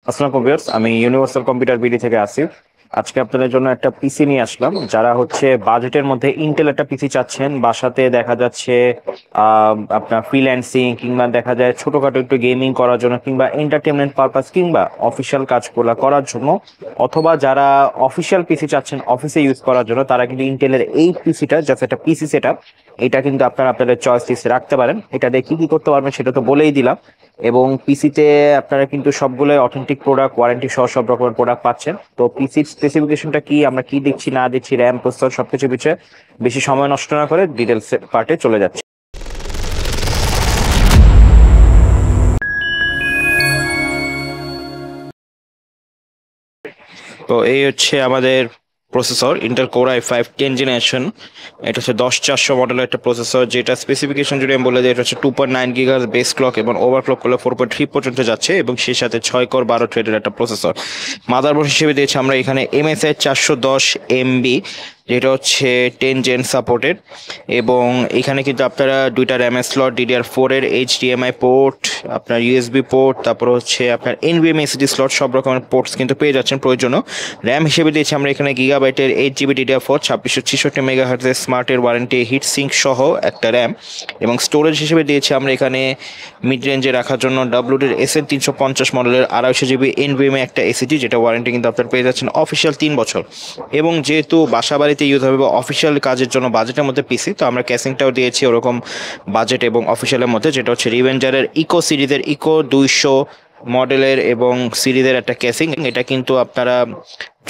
আসসালামু ভিউয়ার্স, আমি universal computer BD থেকে আসিফ। আজকে আপনাদের জন্য একটা পিসি নিয়ে আসলাম। যারা হচ্ছে বাজেটের মধ্যে ইন্টেল একটা পিসি চাচ্ছেন, বাসাতে দেখা যাচ্ছে আপনার ফ্রিল্যান্সিং কিংবা দেখা যায় ছোটখাটো একটু গেমিং করার জন্য কিংবা এন্টারটেনমেন্ট পারপাস কিংবা অফিসিয়াল কাজগুলো করার জন্য, অথবা যারা অফিসিয়াল পিসি চাচ্ছেন অফিসে ইউজ করার জন্য, তারা কিন্তু ইন্টেলের এই পিসিটা জাস্ট একটা পিসি সেটআপ, এটা কিন্তু আপনারা আপনাদের চয়েস লিস্টে রাখতে পারেন। এটা দিয়ে কি কি করতে পারবেন সেটা তো বলেই দিলাম। এবং পিসিতে আপনারা কিন্তু সবগুলো অথেন্টিক প্রোডাক্ট, ওয়ারেন্টি সহ সব রকমের প্রোডাক্ট পাচ্ছেন। তো পিসির স্পেসিফিকেশনটা কি, আমরা কি দিচ্ছি না দিচ্ছি, র্যাম, প্রসেসর সবকিছু বিষয়ে বেশি সময় নষ্ট না করে ডিটেলস পার্টে চলে যাচ্ছে। তো এই হচ্ছে আমাদের processor, Intel core i5 10 generation. এটা হচ্ছে 10400 মডেলের একটা প্রসেসর, যেটা স্পেসিফিকেশন যদি আমি বলে দিই, এটা হচ্ছে 2.9 গিগাহার্জ বেস ক্লক এবং ওভারক্লক করলে 4.3 পর্যন্ত যাচ্ছে, এবং সেই সাথে 6 কোর 12 থ্রেডের একটা প্রসেসর। মাদারবোর্ড হিসেবে দিয়েছি আমরা এখানে MSI 410MB, যেটা হচ্ছে 10 জেন সাপোর্টেড। এবং এখানে কিন্তু আপনারা দুইটা র্যামের স্লট, DDR4 এর HDMI পোর্ট, আপনার USB পোর্ট, তারপর হচ্ছে আপনার NVMe SSD স্লট, সব রকমের পোর্টস কিন্তু পেয়ে যাচ্ছেন প্রয়োজনীয়। র্যাম হিসেবে দিয়েছি আমরা এখানে গিগাবাইটের 8GB DDR4 2666 মেগাহার্টজের স্মার্টের ওয়ারেন্টি হিট সিঙ্ক সহ একটা র্যাম। এবং স্টোরেজ হিসেবে দিয়েছি আমরা এখানে মিড রেঞ্জে রাখার জন্য WD-র SN350 মডেলের 250GB NVMe একটা SSD, যেটা ওয়ারেন্টি কিন্তু আপনারা পেয়ে যাচ্ছেন অফিসিয়াল 3 বছর। এবং যেহেতু বাসা বাড়িতে ইউজ হবে বা অফিসিয়াল কাজের জন্য বাজেটের মধ্যে পিসি, তো আমরা ক্যাসিংটাও দিয়েছি ওরকম বাজেট এবং অফিসিয়ালের মধ্যে, যেটা হচ্ছে রিভেঞ্জারের ইকো সিরিজের ইকো 200 মডেলের এবং সিরিজের একটা ক্যাসিং। এটা কিন্তু আপনারা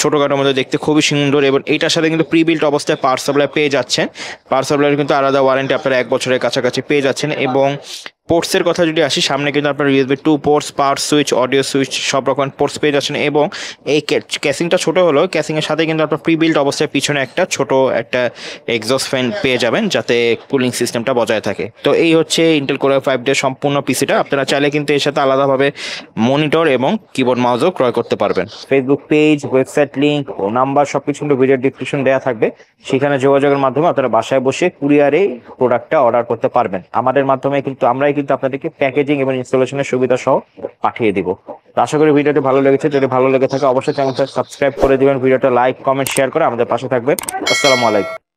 ছোটখাটোর মধ্যে দেখতে খুবই সুন্দর, এবং এইটার সাথে কিন্তু প্রি বিল্ট অবস্থায় পাওয়ার সাপ্লাই পেয়ে যাচ্ছেন। পাওয়ার সাপ্লাইয়ের কিন্তু আলাদা ওয়ারেন্টি আপনারা 1 বছরের কাছাকাছি পেয়ে যাচ্ছেন। এবং পোর্টসের কথা যদি আসি, সামনে কিন্তু আপনার USB 2 পোর্টস, পাওয়ার সুইচ, অডিও সুইচ, সব রকম পোর্টস পেয়ে যাচ্ছেন। এবং এই ক্যাসিংটা ছোট হলেও ক্যাসিংয়ের সাথে কিন্তু আপনার প্রি বিল্ট অবস্থায় পিছনে একটা ছোট একটা এক্সস্ট ফ্যান পেয়ে যাবেন, যাতে কুলিং সিস্টেমটা বজায় থাকে। তো এই হচ্ছে ইন্টেল কোর i5 এর সম্পূর্ণ পিসিটা। আপনারা চাইলে কিন্তু এর সাথে আলাদাভাবে মনিটর এবং কিবোর্ড মাউসও ক্রয় করতে পারবেন। ফেসবুক পেজ, ওয়েবসাইট লিঙ্ক ও নাম্বার সবকিছু কিন্তু ভিডিও ডিসক্রিপশন দেওয়া থাকবে। সেখানে যোগাযোগের মাধ্যমে আপনারা বাসায় বসে কুরিয়ারে প্রোডাক্টটা অর্ডার করতে পারবেন। আমাদের মাধ্যমে কিন্তু আমরাই কিন্তু আপনাদেরকে প্যাকেজিং এবং ইনস্টলেশনের সুবিধা সহ পাঠিয়ে দিব। তো আশা করি ভিডিওটি ভালো লেগেছে। যদি ভালো লেগে থাকে অবশ্যই চ্যানেলটা সাবস্ক্রাইব করে দিবেন, ভিডিওটা লাইক, কমেন্ট, শেয়ার করে আমাদের পাশে থাকবেন। আসসালামু আলাইকুম।